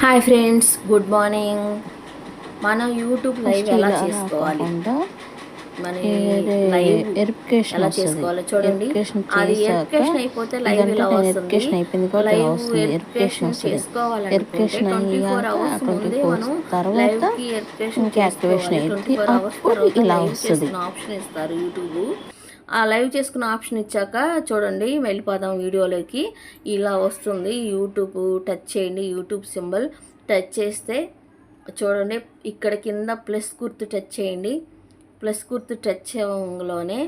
Hi friends, good morning. మనం YouTube live first ఎలా ఇలా చేసుకోవాలి, రాకుండా మన లైవ్ వెరిఫికేషన్ ఎలా వస్తుంది. చేసుకోవాలో చూడండి. వెరిఫికేషన్ అది చేశాక వెరిఫికేషన్ అయిపోతే లైవ్ ఇదంటే ఇలా నేను వస్తుంది. వెరిఫికేషన్ అయిపోయింది కాబట్టి ఇలా లైవ్ వస్తుంది. వెరిఫికేషన్ వెరిఫికేషన్ వస్తుంది. చేసుకోవాలనుకుంటే వెరిఫికేషన్ 24 అయ్యాక అవర్స్ ముందే 24 మనం తర్వాత లైవ్కి వెరిఫికేషన్ ఇంకా యాక్టివేషన్ చేసుకోవాలి. అయ్యింది. 24 అవర్స్ అప్పుడు తర్వాత ఇలా లైవ్ వస్తుంది. చేసుకున్న ఆప్షన్ ఇస్తారు యూట్యూబ్. ఆ లైవ్ చేసుకున్న ఆప్షన్ ఇచ్చాక చూడండి, వెళ్ళిపోదాం వీడియోలోకి. ఇలా వస్తుంది. యూట్యూబ్ టచ్ చేయండి. యూట్యూబ్ సింబల్ టచ్ చేస్తే చూడండి, ఇక్కడ కింద ప్లస్ గుర్తు టచ్ చేయండి. ప్లస్ గుర్తు టచ్ చేయడంలోనే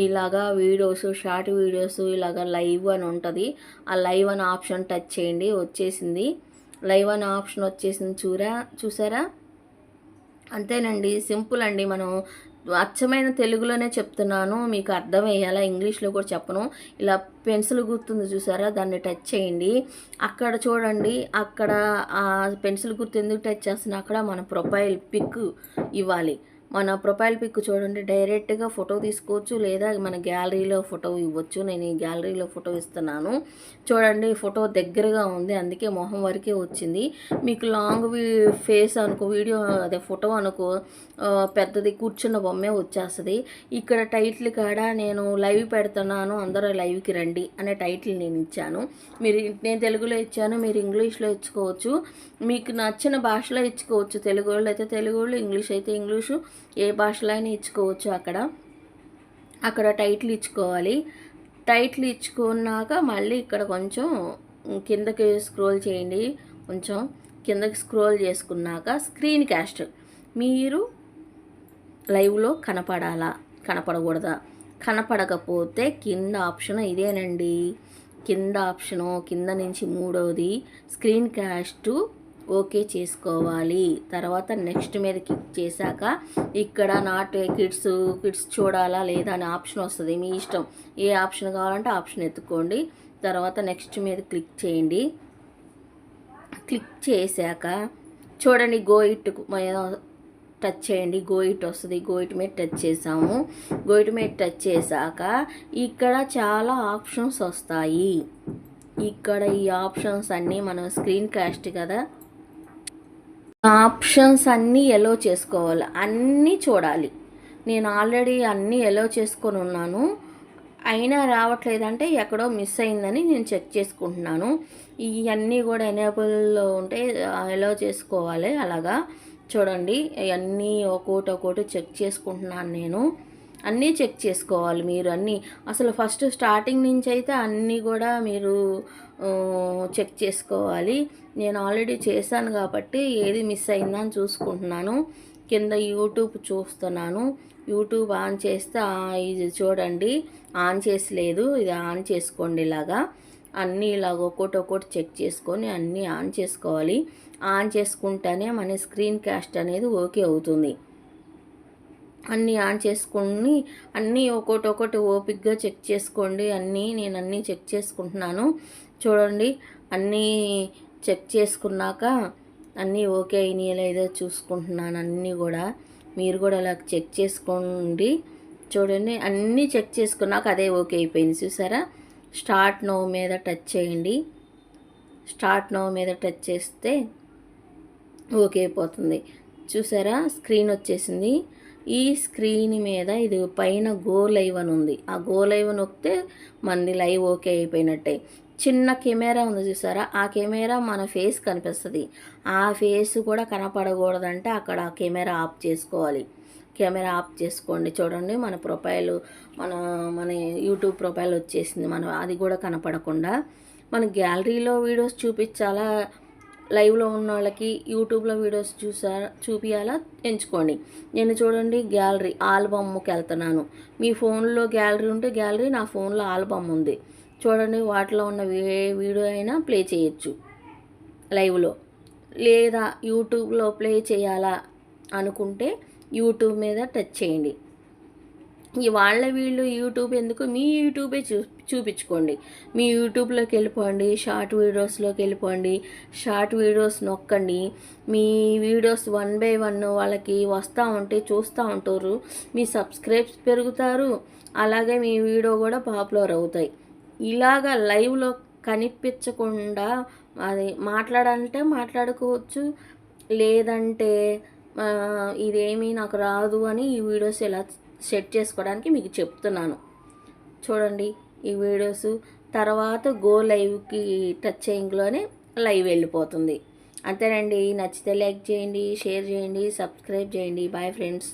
ఇలాగా వీడియోస్, షార్ట్ వీడియోస్, ఇలాగా లైవ్ అని ఉంటుంది. ఆ లైవ్ అని ఆప్షన్ టచ్ చేయండి. వచ్చేసింది. లైవ్ అని ఆప్షన్ వచ్చేసింది. చూసారా? అంతేనండి, సింపుల్ అండి. మనం అచ్చమైన తెలుగులోనే చెప్తున్నాను, మీకు అర్థమయ్యేలా ఇంగ్లీష్లో కూడా చెప్పను. ఇలా పెన్సిల్ గుర్తుంది చూసారా, దాన్ని టచ్ చేయండి. అక్కడ చూడండి, అక్కడ ఆ పెన్సిల్ గుర్తు ఎందుకు టచ్ చేస్తున్నా, అక్కడ మన ప్రొఫైల్ పిక్ ఇవ్వాలి. మన ప్రొఫైల్ పిక్ చూడండి, డైరెక్ట్గా ఫోటో తీసుకోవచ్చు, లేదా మన గ్యాలరీలో ఫోటో ఇవ్వచ్చు. నేను ఈ గ్యాలరీలో ఫోటో ఇస్తున్నాను. చూడండి, ఫోటో దగ్గరగా ఉంది, అందుకే మొహం వరకే వచ్చింది. మీకు లాంగ్ ఫేస్ అనుకో, వీడియో అదే ఫోటో అనుకో, పెద్దది కూర్చున్న బొమ్మే వచ్చేస్తుంది. ఇక్కడ టైటిల్ కాడ నేను లైవ్ పెడుతున్నాను, అందరూ లైవ్కి రండి అనే టైటిల్ నేను ఇచ్చాను. నేను తెలుగులో ఇచ్చాను, మీరు ఇంగ్లీష్లో ఇచ్చుకోవచ్చు. మీకు నచ్చిన భాషలో ఇచ్చుకోవచ్చు. తెలుగు వాళ్ళు అయితే తెలుగు వాళ్ళు, ఇంగ్లీష్ అయితే ఇంగ్లీషు, ఏ భాషలో అయినా ఇచ్చుకోవచ్చు. అక్కడ టైటిల్ ఇచ్చుకోవాలి. టైటిల్ ఇచ్చుకున్నాక మళ్ళీ ఇక్కడ కొంచెం కిందకి స్క్రోల్ చేయండి. కొంచెం కిందకి స్క్రోల్ చేసుకున్నాక స్క్రీన్ కాస్ట్, మీరు లైవ్లో కనపడకూడదా? కనపడకపోతే కింద ఆప్షన్ ఇదేనండి. కింద ఆప్షను కింద నుంచి మూడవది స్క్రీన్ కాస్ట్ ఓకే చేసుకోవాలి. తర్వాత నెక్స్ట్ మీద క్లిక్ చేశాక ఇక్కడ నాట్ కిడ్స్ చూడాలా లేదా అనే ఆప్షన్ వస్తుంది. మీ ఇష్టం, ఏ ఆప్షన్ కావాలంటే ఆప్షన్ ఎత్తుకోండి. తర్వాత నెక్స్ట్ మీద క్లిక్ చేయండి. క్లిక్ చేశాక చూడండి, గో ఇట్ టచ్ చేయండి. గో ఇట్ వస్తుంది. గో ఇట్ మీద టచ్ చేసాము. గో ఇట్ మీద టచ్ చేశాక ఇక్కడ చాలా ఆప్షన్స్ వస్తాయి. ఇక్కడ ఈ ఆప్షన్స్ అన్నీ మనం స్క్రీన్ కాస్ట్ కదా, ఆప్షన్స్ అన్నీ ఎలో చేసుకోవాలి, అన్నీ చూడాలి. నేను ఆల్రెడీ అన్నీ ఎలో చేసుకొని ఉన్నాను, అయినా రావట్లేదంటే ఎక్కడో మిస్ అయిందని నేను చెక్ చేసుకుంటున్నాను. ఇవన్నీ కూడా ఎనేబుల్లో ఉంటే ఎలో చేసుకోవాలి. అలాగా చూడండి, ఇవన్నీ ఒక్కోటి చెక్ చేసుకుంటున్నాను నేను. అన్నీ చెక్ చేసుకోవాలి మీరు. అన్నీ అసలు ఫస్ట్ స్టార్టింగ్ నుంచి అయితే అన్నీ కూడా మీరు చెక్ చేసుకోవాలి. నేను ఆల్రెడీ చేశాను కాబట్టి ఏది మిస్ అయిందని చూసుకుంటున్నాను. కింద యూట్యూబ్ చూస్తున్నాను. యూట్యూబ్ ఆన్ చేస్తే ఇది చూడండి, ఆన్ చేసి లేదు, ఇది ఆన్ చేసుకోండి. ఇలాగా అన్నీ ఇలాగ ఒక్కోటి చెక్ చేసుకొని అన్నీ ఆన్ చేసుకోవాలి. ఆన్ చేసుకుంటేనే మన స్క్రీన్ కాస్ట్ అనేది ఓకే అవుతుంది. అన్నీ ఆన్ చేసుకొని అన్నీ ఒక్కొక్కటి ఓపిక్గా చెక్ చేసుకోండి. నేను అన్నీ చెక్ చేసుకుంటున్నాను. చూడండి, అన్నీ చెక్ చేసుకున్నాక అన్నీ ఓకే అయినాయో లేదో చూసుకుంటున్నాను. అన్నీ కూడా మీరు కూడా అలా చెక్ చేసుకోండి. చూడండి, అన్నీ చెక్ చేసుకున్నాక అదే ఓకే అయిపోయింది. చూసారా? స్టార్ట్ నౌ మీద టచ్ చేయండి. స్టార్ట్ నౌ మీద టచ్ చేస్తే ఓకే అయిపోతుంది. చూసారా? స్క్రీన్ వచ్చేసింది. ఈ స్క్రీన్ మీద ఇది పైన గో లైవ్ అని ఉంది. ఆ గో లైవ్ నొక్కితే మనది లైవ్ ఓకే అయిపోయినట్టే. చిన్న కెమెరా ఉంది చూసారా? ఆ కెమెరా మన ఫేస్ కనిపిస్తుంది. ఆ ఫేస్ కూడా కనపడకూడదంటే అక్కడ కెమెరా ఆఫ్ చేసుకోవాలి. కెమెరా ఆఫ్ చేసుకోండి. చూడండి, మన ప్రొఫైల్ మన యూట్యూబ్ ప్రొఫైల్ వచ్చేసింది. అది కూడా కనపడకుండా మన గ్యాలరీలో వీడియోస్ చూపించాలా, లైవ్లో ఉన్న వాళ్ళకి యూట్యూబ్లో వీడియోస్ చూపించాలా ఎంచుకోండి. నేను చూడండి, గ్యాలరీ ఆల్బమ్కి వెళ్తున్నాను. మీ ఫోన్లో గ్యాలరీ ఉంటే గ్యాలరీ, నా ఫోన్లో ఆల్బమ్ ఉంది. చూడండి, వాటిలో ఉన్న వీడియో అయినా ప్లే చేయొచ్చు లైవ్లో. లేదా యూట్యూబ్లో ప్లే చేయాలా అనుకుంటే యూట్యూబ్ మీద టచ్ చేయండి. వీళ్ళు యూట్యూబ్ ఎందుకు, మీ యూట్యూబే చూపించుకోండి. మీ యూట్యూబ్లోకి వెళ్ళిపోండి, షార్ట్ వీడియోస్లోకి వెళ్ళిపోండి. షార్ట్ వీడియోస్ నొక్కండి. మీ వీడియోస్ 1 by 1 వాళ్ళకి వస్తూ ఉంటే చూస్తూ ఉంటారు. మీ సబ్స్క్రైబ్స్ పెరుగుతారు, అలాగే మీ వీడియో కూడా పాపులర్ అవుతాయి. ఇలాగా లైవ్లో కనిపించకుండా అది మాట్లాడాలంటే మాట్లాడుకోవచ్చు, లేదంటే ఇదేమీ నాకు రాదు అని ఈ వీడియోస్ ఎలా సెట్ చేసుకోవడానికి మీకు చెప్తున్నాను. చూడండి ఈ వీడియోస్. తర్వాత గో లైవ్కి టచ్ చేయంగానే లైవ్ వెళ్ళిపోతుంది. అంతేనండి. నచ్చితే లైక్ చేయండి, షేర్ చేయండి, సబ్స్క్రైబ్ చేయండి. Bye friends.